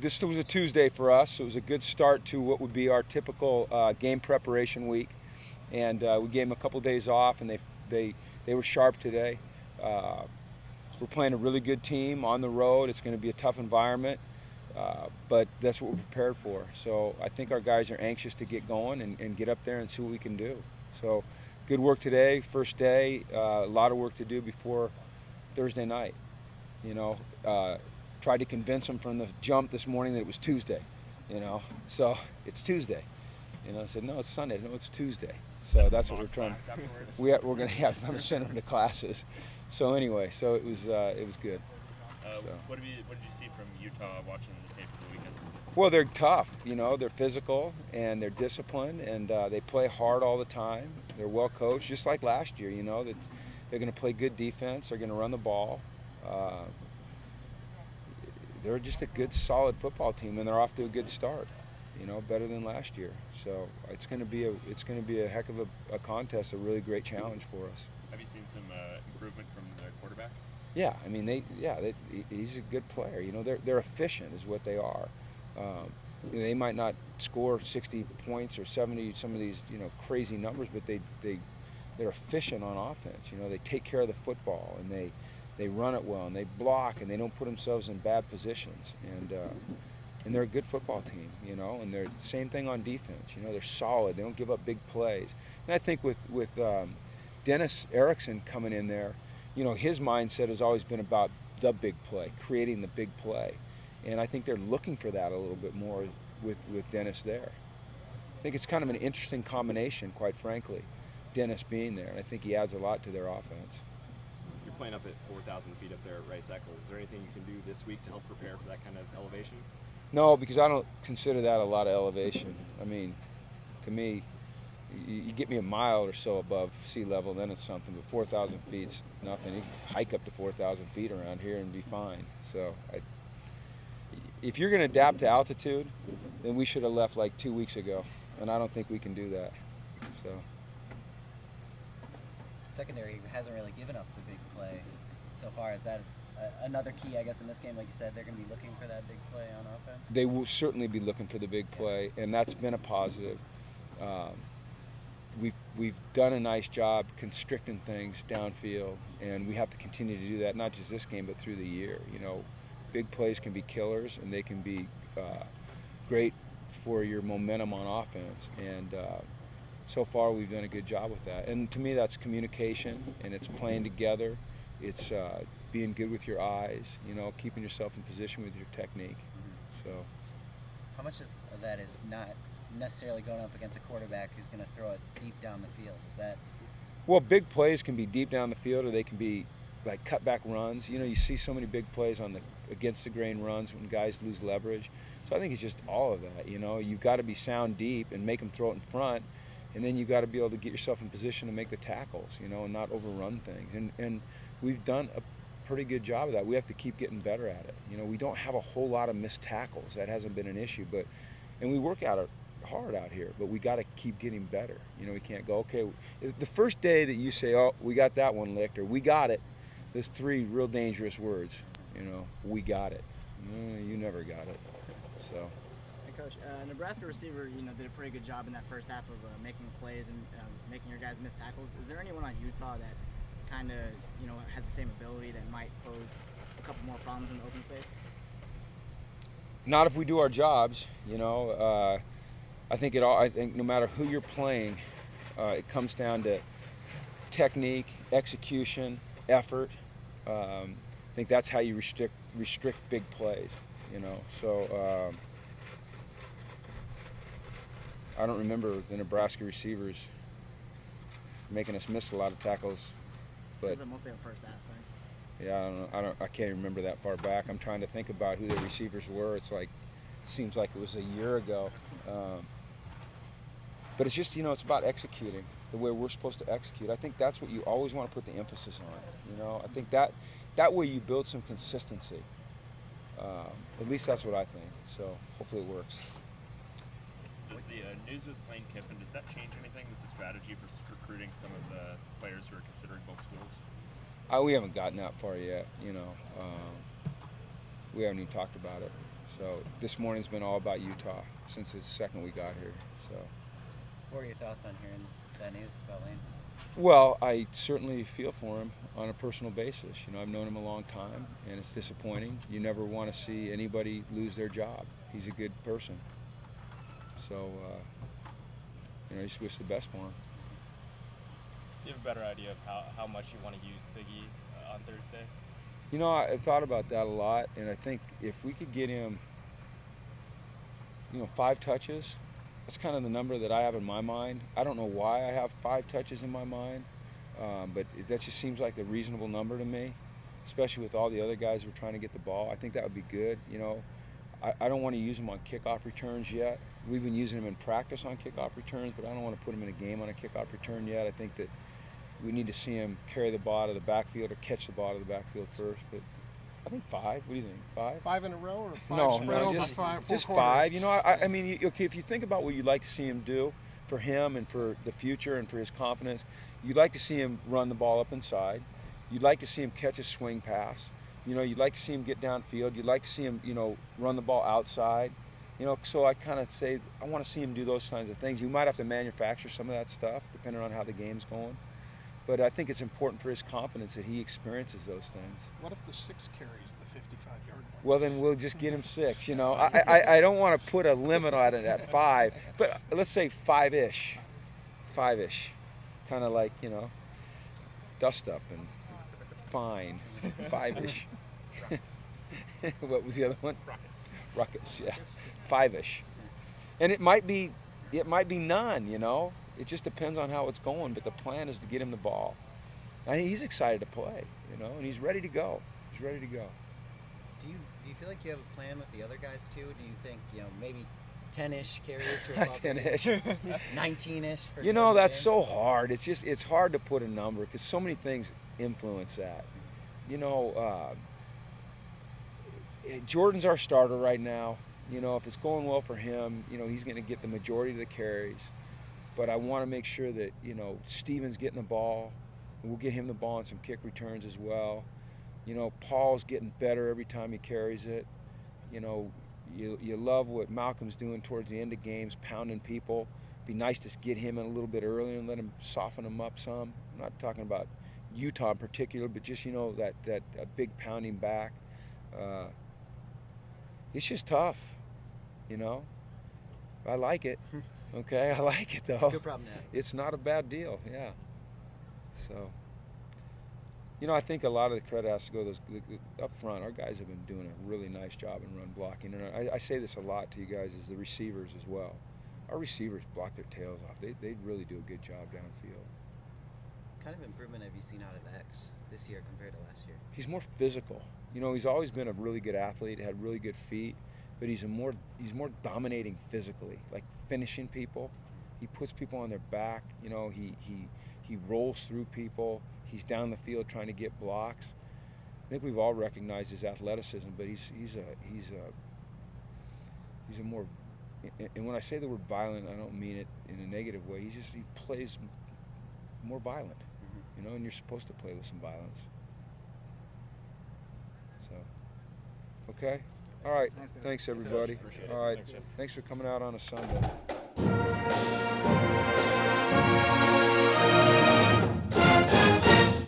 this was a Tuesday for us, so it was a good start to what would be our typical game preparation week. And we gave them a couple days off, and they were sharp today. We're playing a really good team on the road. It's going to be a tough environment, but that's what we're prepared for. So I think our guys are anxious to get going and get up there and see what we can do. So good work today, first day. A lot of work to do before Thursday night. You know, tried to convince them from the jump this morning that it was Tuesday. You know, so it's Tuesday. You know, I said no, it's Sunday. No, it's Tuesday. So that's what we're trying. We're going to have. I'm going to send them to classes. So anyway, so it was good. So. What did you see from Utah watching the tape for the weekend? Well, they're tough. You know, they're physical and they're disciplined and they play hard all the time. They're well coached, just like last year. You know that they're going to play good defense. They're going to run the ball. They're just a good, solid football team, and they're off to a good start. You know, better than last year. So it's going to be a heck of a contest, a really great challenge for us. Have you seen some improvement from the quarterback? Yeah, I mean he's a good player. You know, they're efficient, is what they are. You know, they might not score 60 points or 70, some of these crazy numbers, but they're efficient on offense. You know, they take care of the football and they run it well and they block and they don't put themselves in bad positions and they're a good football team, you know, and they're the same thing on defense. You know, they're solid. They don't give up big plays. And I think with Dennis Erickson coming in there, you know, his mindset has always been about the big play, creating the big play. And I think they're looking for that a little bit more with Dennis there. I think it's kind of an interesting combination, quite frankly, Dennis being there. And I think he adds a lot to their offense. You're playing up at 4,000 feet up there at Rice Eccles. Is there anything you can do this week to help prepare for that kind of elevation? No, because I don't consider that a lot of elevation. I mean, to me, you get me a mile or so above sea level, then it's something. But 4,000 feet's nothing. You can hike up to 4,000 feet around here and be fine. So if you're going to adapt to altitude, then we should have left like 2 weeks ago, and I don't think we can do that. So. Secondary hasn't really given up the big play so far. Is that another key, I guess, in this game? Like you said, they're going to be looking for that big play on offense? They will certainly be looking for the big play, and that's been a positive. We've done a nice job constricting things downfield, and we have to continue to do that, not just this game, but through the year. You know, big plays can be killers, and they can be great for your momentum on offense. And so far, we've done a good job with that. And to me, that's communication, and it's playing together. It's being good with your eyes, you know, keeping yourself in position with your technique. So, how much of that is not necessarily going up against a quarterback who's going to throw it deep down the field? Is that? Well, big plays can be deep down the field, or they can be like cutback runs. You know, you see so many big plays on the against the grain runs when guys lose leverage. So I think it's just all of that. You know, you've got to be sound deep and make them throw it in front, and then you've got to be able to get yourself in position to make the tackles. You know, and not overrun things. And we've done a pretty good job of that. We have to keep getting better at it. You know, we don't have a whole lot of missed tackles. That hasn't been an issue, and we work out hard out here, but we got to keep getting better. You know, we can't go, okay, the first day that you say, oh, we got that one licked, or we got it, there's three real dangerous words. You know, we got it. You never got it. So. Hey, Coach, Nebraska receiver, did a pretty good job in that first half of making plays and making your guys miss tackles. Is there anyone on Utah that kind of, has the same ability that might pose a couple more problems in the open space? Not if we do our jobs, I think no matter who you're playing, it comes down to technique, execution, effort. I think that's how you restrict big plays, So I don't remember the Nebraska receivers making us miss a lot of tackles, but was it mostly a first half thing? Yeah, I don't know. I can't remember that far back. I'm trying to think about who the receivers were. Seems like it was a year ago. But it's just, it's about executing the way we're supposed to execute. I think that's what you always want to put the emphasis on. I think that way you build some consistency. At least that's what I think. So hopefully it works. Does the news with Lane Kiffin, does that change anything with the strategy for recruiting some of the players who are considering both schools? We haven't gotten that far yet. We haven't even talked about it. So this morning's been all about Utah since the second we got here. So. What are your thoughts on hearing that news about Lane? Well, I certainly feel for him on a personal basis. You know, I've known him a long time, and it's disappointing. You never want to see anybody lose their job. He's a good person. So, you know, I just wish the best for him. Do you have a better idea of how much you want to use Biggie on Thursday? You know, I've thought about that a lot, and I think if we could get him, you know, 5 touches, that's kind of the number that I have in my mind. I don't know why I have 5 touches in my mind, but that just seems like the reasonable number to me, especially with all the other guys who are trying to get the ball. I think that would be good. You know, I don't want to use him on kickoff returns yet. We've been using him in practice on kickoff returns, but I don't want to put him in a game on a kickoff return yet. I think that we need to see him carry the ball out of the backfield or catch the ball out of the backfield first. But I think 5. What do you think? 5? 5 in a row or 5 No, spread no, over just 4 just quarters? 5. You know, I mean, okay, if you think about what you'd like to see him do for him and for the future and for his confidence, you'd like to see him run the ball up inside. You'd like to see him catch a swing pass. You know, you'd like to see him get downfield. You'd like to see him, you know, run the ball outside. You know, so I kind of say I want to see him do those kinds of things. You might have to manufacture some of that stuff depending on how the game's going. But I think it's important for his confidence that he experiences those things. What if the 6 carries the 55-yard line? Well, then we'll just get him 6. You know, I don't want to put a limit on it at 5, but let's say 5-ish, 5-ish, kind of like, you know, dust up and fine, 5-ish. What was the other one? Ruckus, yeah, 5-ish, and it might be none. You know, it just depends on how it's going. But the plan is to get him the ball. I think he's excited to play. You know, and he's ready to go. He's ready to go. Do you feel like you have a plan with the other guys too? Do you think, you know, maybe 10-ish carries for Bobby? 10-ish. 19-ish for You know, certain that's games? so hard. It's hard to put a number because so many things influence that. You know, Jordan's our starter right now. You know, if it's going well for him, you know, he's going to get the majority of the carries. But I want to make sure that, you know, Steven's getting the ball. And we'll get him the ball on some kick returns as well. You know, Paul's getting better every time he carries it. You know, you love what Malcolm's doing towards the end of games, pounding people. Be nice to get him in a little bit earlier and let him soften him up some. I'm not talking about Utah in particular, but just, you know, that big pounding back. It's just tough, you know. I like it. Okay, I like it though. Good problem to have. It's not a bad deal, yeah. So, you know, I think a lot of the credit has to go up front. Our guys have been doing a really nice job in run blocking, and I say this a lot to you guys, is the receivers as well. Our receivers block their tails off. They really do a good job downfield. What kind of improvement have you seen out of X this year compared to last year? He's more physical. You know, he's always been a really good athlete, had really good feet, but he's more dominating physically, like finishing people. He puts people on their back. You know, he rolls through people. He's down the field trying to get blocks. I think we've all recognized his athleticism, but he's a more, and when I say the word violent, I don't mean it in a negative way. He plays more violent, you know, and you're supposed to play with some violence. So, okay, all right. Thanks, guys. Thanks everybody. Appreciate it. All right, Thanks, Jim. thanks for coming out on a Sunday.